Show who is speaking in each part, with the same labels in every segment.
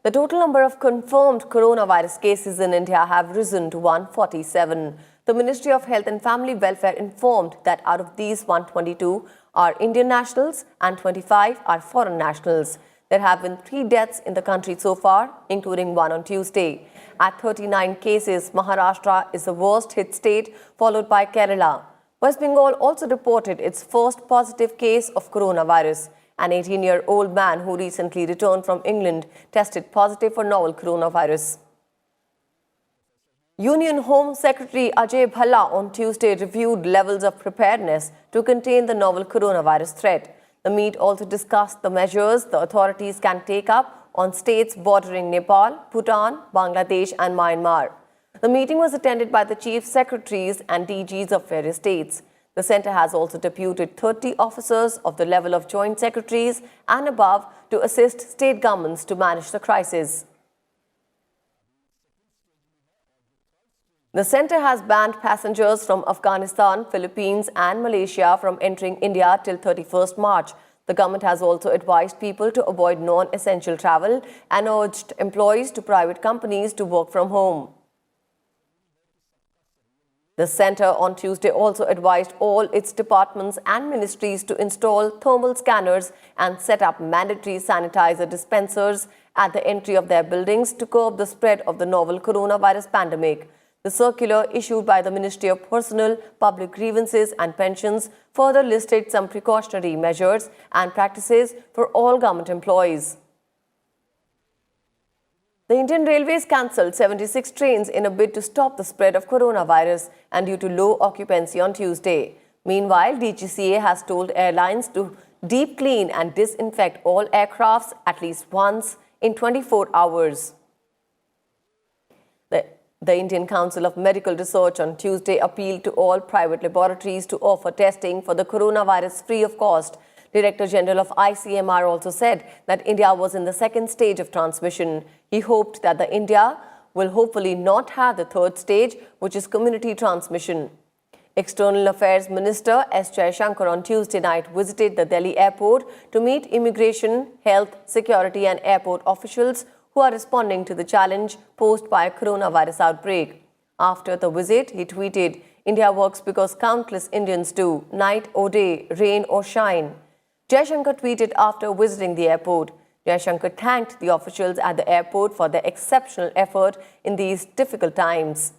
Speaker 1: The total number of confirmed coronavirus cases in India have risen to 147. The Ministry of Health and Family Welfare informed that out of these, 122 are Indian nationals and 25 are foreign nationals. There have been 3 deaths in the country so far, including one on Tuesday. At 39 cases, Maharashtra is the worst hit state, followed by Kerala. West Bengal also reported its first positive case of coronavirus. An 18-year-old man who recently returned from England tested positive for novel coronavirus. Union Home Secretary Ajay Bhalla on Tuesday reviewed levels of preparedness to contain the novel coronavirus threat. The meet also discussed the measures the authorities can take up on states bordering Nepal, Bhutan, Bangladesh and Myanmar. The meeting was attended by the chief secretaries and DGs of various states. The centre has also deputed 30 officers of the level of joint secretaries and above to assist state governments to manage the crisis. The centre has banned passengers from Afghanistan, Philippines and Malaysia from entering India till 31st March. The government has also advised people to avoid non-essential travel and urged employees to private companies to work from home. The centre on Tuesday also advised all its departments and ministries to install thermal scanners and set up mandatory sanitizer dispensers at the entry of their buildings to curb the spread of the novel coronavirus pandemic. The circular issued by the Ministry of Personnel, Public Grievances and Pensions further listed some precautionary measures and practices for all government employees. The Indian Railways cancelled 76 trains in a bid to stop the spread of coronavirus and due to low occupancy on Tuesday. Meanwhile, DGCA has told airlines to deep clean and disinfect all aircrafts at least once in 24 hours. The Indian Council of Medical Research on Tuesday appealed to all private laboratories to offer testing for the coronavirus free of cost. Director General of ICMR also said that India was in the second stage of transmission. He hoped that India will hopefully not have the third stage, which is community transmission. External Affairs Minister S. Jaishankar on Tuesday night visited the Delhi airport to meet immigration, health, security and airport officials who are responding to the challenge posed by a coronavirus outbreak. After the visit, he tweeted, "India works because countless Indians do, night or day, rain or shine." Jaishankar tweeted after visiting the airport. Jaishankar thanked the officials at the airport for their exceptional effort in these difficult times.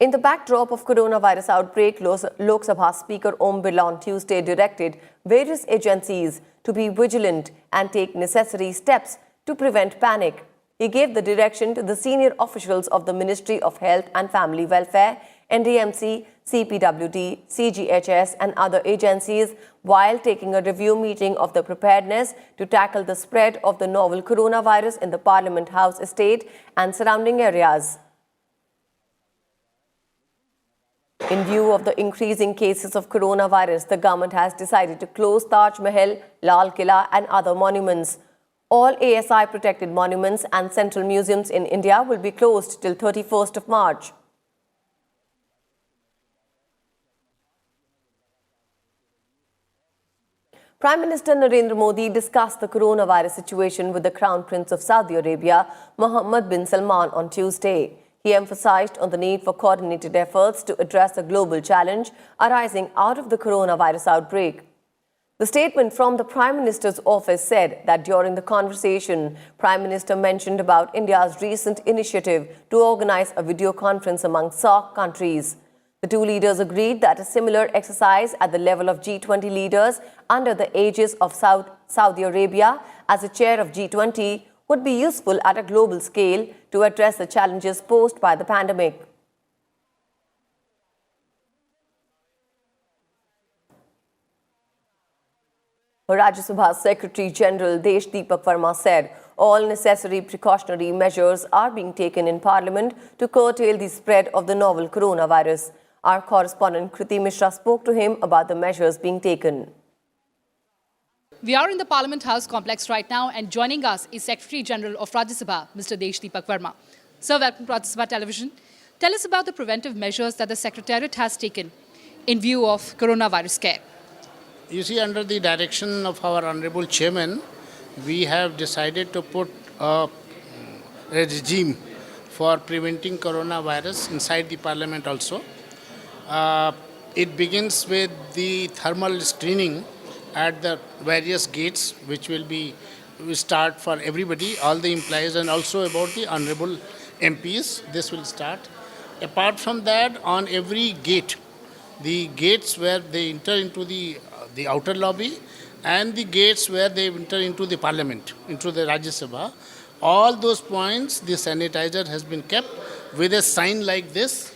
Speaker 1: In the backdrop of coronavirus outbreak, Lok Sabha Speaker Om Birla on Tuesday directed various agencies to be vigilant and take necessary steps to prevent panic. He gave the direction to the senior officials of the Ministry of Health and Family Welfare, NDMC, CPWD, CGHS and other agencies while taking a review meeting of the preparedness to tackle the spread of the novel coronavirus in the Parliament House estate and surrounding areas. In view of the increasing cases of coronavirus, the government has decided to close Taj Mahal, Lal Killa and other monuments. All ASI-protected monuments and central museums in India will be closed till 31st of March. Prime Minister Narendra Modi discussed the coronavirus situation with the Crown Prince of Saudi Arabia, Mohammed bin Salman, on Tuesday. He emphasized on the need for coordinated efforts to address the global challenge arising out of the coronavirus outbreak. The statement from the Prime Minister's office said that during the conversation, Prime Minister mentioned about India's recent initiative to organize a video conference among SAARC countries. The two leaders agreed that a similar exercise at the level of G20 leaders under the aegis of Saudi Arabia as a chair of G20 would be useful at a global scale to address the challenges posed by the pandemic. Rajya Sabha Secretary General Desh Deepak Verma said all necessary precautionary measures are being taken in Parliament to curtail the spread of the novel coronavirus. Our correspondent Kriti Mishra spoke to him about the measures being taken.
Speaker 2: We are in the Parliament House complex right now, and joining us is Secretary General of Rajya Sabha, Mr. Desh Deepak Verma. Sir, welcome to Rajya Sabha Television. Tell us about the preventive measures that the Secretariat has taken in view of coronavirus scare.
Speaker 3: You see, under the direction of our Honorable Chairman, we have decided to put a regime for preventing coronavirus inside the parliament also. It begins with the thermal screening at the various gates, which will start for everybody, all the employees, and also about the honorable MPs. This will start. Apart from that, on every gate, the gates where they enter into the outer lobby and the gates where they enter into the parliament, into the Rajya Sabha, all those points, the sanitizer has been kept with a sign like this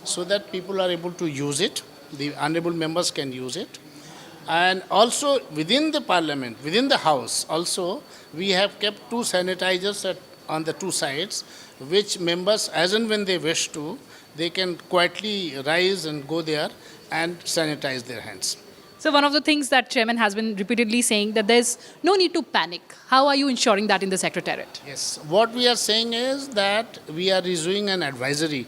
Speaker 3: so that people are able to use it. The honorable members can use it. And also within the parliament, within the house, also we have kept 2 sanitizers on the 2 sides, which members, as and when they wish to, they can quietly rise and go there and sanitize their hands.
Speaker 2: So one of the things that Chairman has been repeatedly saying that there's no need to panic. How are you ensuring that in the Secretariat?
Speaker 3: Yes, what we are saying is that we are issuing an advisory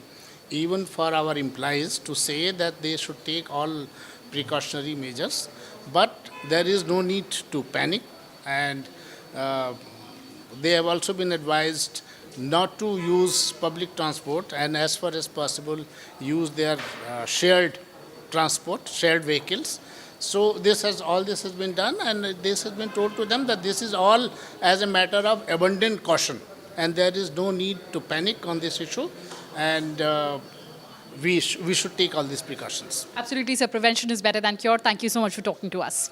Speaker 3: even for our employees to say that they should take all precautionary measures, but there is no need to panic, and they have also been advised not to use public transport and as far as possible use their shared transport, shared vehicles. So all this has been done, and this has been told to them that this is all as a matter of abundant caution, and there is no need to panic on this issue, and we should take all these precautions.
Speaker 2: Absolutely, sir. Prevention is better than cure. Thank you so much for talking to us.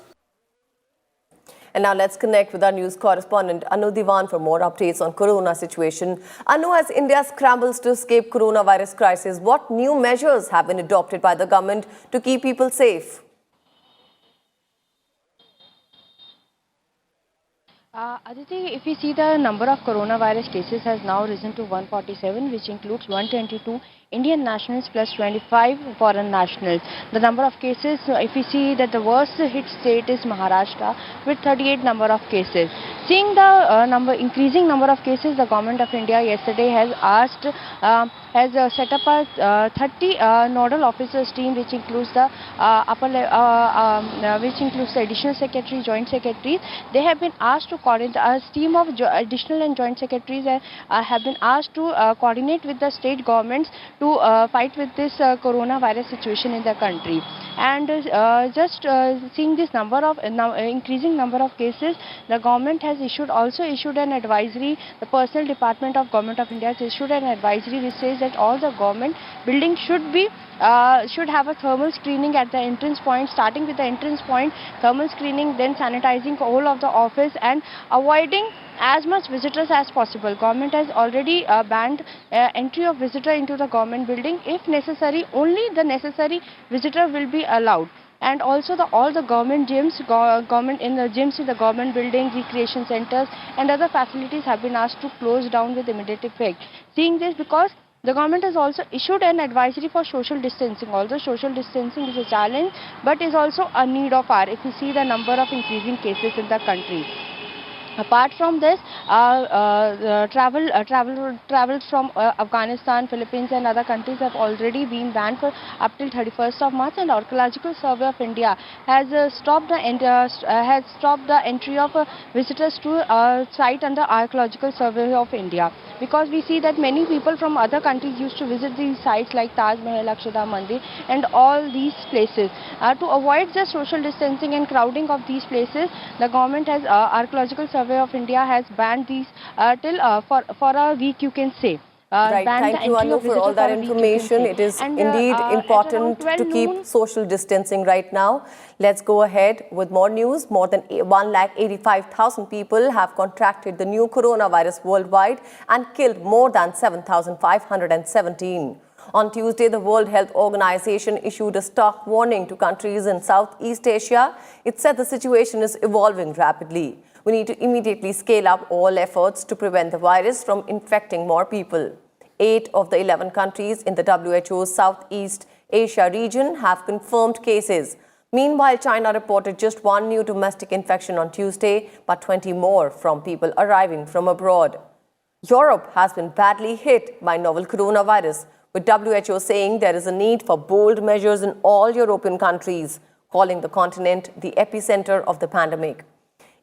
Speaker 1: And now let's connect with our news correspondent Anu Diwan for more updates on corona situation. Anu, as India scrambles to escape coronavirus crisis, what new measures have been adopted by the government to keep people safe?
Speaker 4: Aditi, if we see the number of coronavirus cases has now risen to 147, which includes 122 Indian nationals plus 25 foreign nationals. The number of cases, if we see that the worst hit state is Maharashtra with 38 number of cases. Seeing the increasing number of cases, the Government of India yesterday has set up a 30 nodal officers team, which includes the additional secretary, joint secretaries. They have been asked to coordinate. A team of additional and joint secretaries have been asked to coordinate with the state governments to fight with this coronavirus situation in the country. And seeing this increasing number of cases, the government has also issued an advisory. The Personnel Department of Government of India has issued an advisory which says that all the government buildings should have a thermal screening at the entrance point, starting with the entrance point, thermal screening, then sanitizing whole of the office and avoiding as much visitors as possible. Government has already banned entry of visitor into the government building. If necessary, only the necessary visitor will be allowed. And also all the government gyms, in the government buildings, recreation centers and other facilities have been asked to close down with immediate effect. Seeing this, because the government has also issued an advisory for social distancing. Although social distancing is a challenge, but is also a need of ours if we see the number of increasing cases in the country. Apart from this, travel from Afghanistan, Philippines and other countries have already been banned for up till 31st of March, and Archaeological Survey of India has stopped the entry of visitors to site under Archaeological Survey of India, because we see that many people from other countries used to visit these sites like Taj Mahal, Akshardham Mandir and all these places. To avoid the social distancing and crowding of these places, the government has Archaeological Survey of India has banned these till for a week, you can say.
Speaker 1: Right, thank you Anu for all that information. It is indeed important to keep social distancing right now. Let's go ahead with more news. More than 1,85,000 people have contracted the new coronavirus worldwide and killed more than 7,517. On Tuesday, the World Health Organization issued a stark warning to countries in Southeast Asia. It said the situation is evolving rapidly. We need to immediately scale up all efforts to prevent the virus from infecting more people. 8 of the 11 countries in the WHO's Southeast Asia region have confirmed cases. Meanwhile, China reported just 1 new domestic infection on Tuesday, but 20 more from people arriving from abroad. Europe has been badly hit by novel coronavirus, with WHO saying there is a need for bold measures in all European countries, calling the continent the epicenter of the pandemic.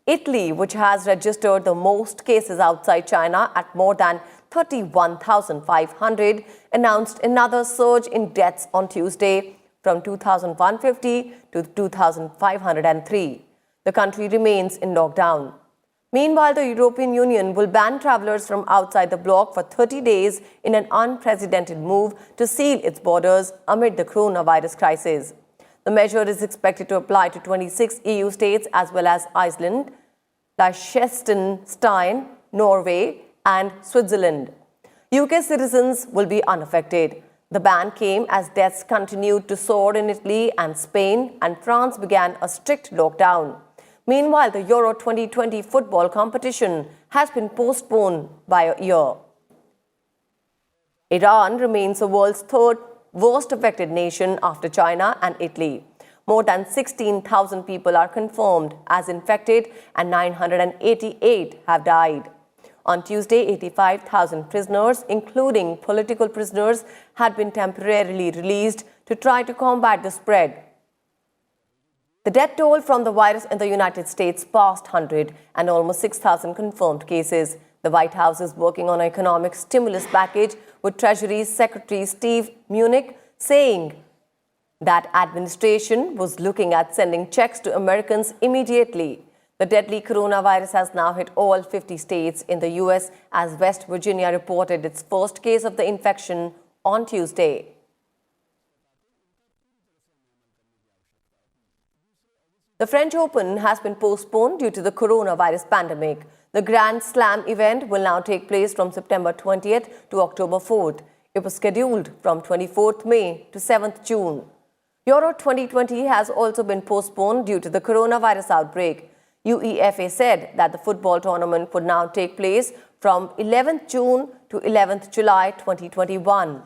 Speaker 1: Italy, which has registered the most cases outside China at more than 31,500, announced another surge in deaths on Tuesday from 2,150 to 2,503. The country remains in lockdown. Meanwhile, the European Union will ban travellers from outside the bloc for 30 days in an unprecedented move to seal its borders amid the coronavirus crisis. The measure is expected to apply to 26 EU states as well as Iceland, Liechtenstein, Norway, and Switzerland. UK citizens will be unaffected. The ban came as deaths continued to soar in Italy and Spain, and France began a strict lockdown. Meanwhile, the Euro 2020 football competition has been postponed by a year. Iran remains the world's third worst affected nation after China and Italy. More than 16,000 people are confirmed as infected and 988 have died. On Tuesday, 85,000 prisoners, including political prisoners, had been temporarily released to try to combat the spread. The death toll from the virus in the United States passed 100 and almost 6,000 confirmed cases. The White House is working on an economic stimulus package, with Treasury Secretary Steve Mnuchin saying that administration was looking at sending checks to Americans immediately. The deadly coronavirus has now hit all 50 states in the U.S. as West Virginia reported its first case of the infection on Tuesday. The French Open has been postponed due to the coronavirus pandemic. The Grand Slam event will now take place from September 20th to October 4th. It was scheduled from 24th May to 7th June. Euro 2020 has also been postponed due to the coronavirus outbreak. UEFA said that the football tournament would now take place from 11th June to 11th July 2021.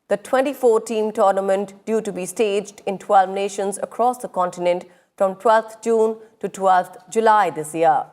Speaker 1: The 24-team tournament, due to be staged in 12 nations across the continent from 12th June to 12th July this year.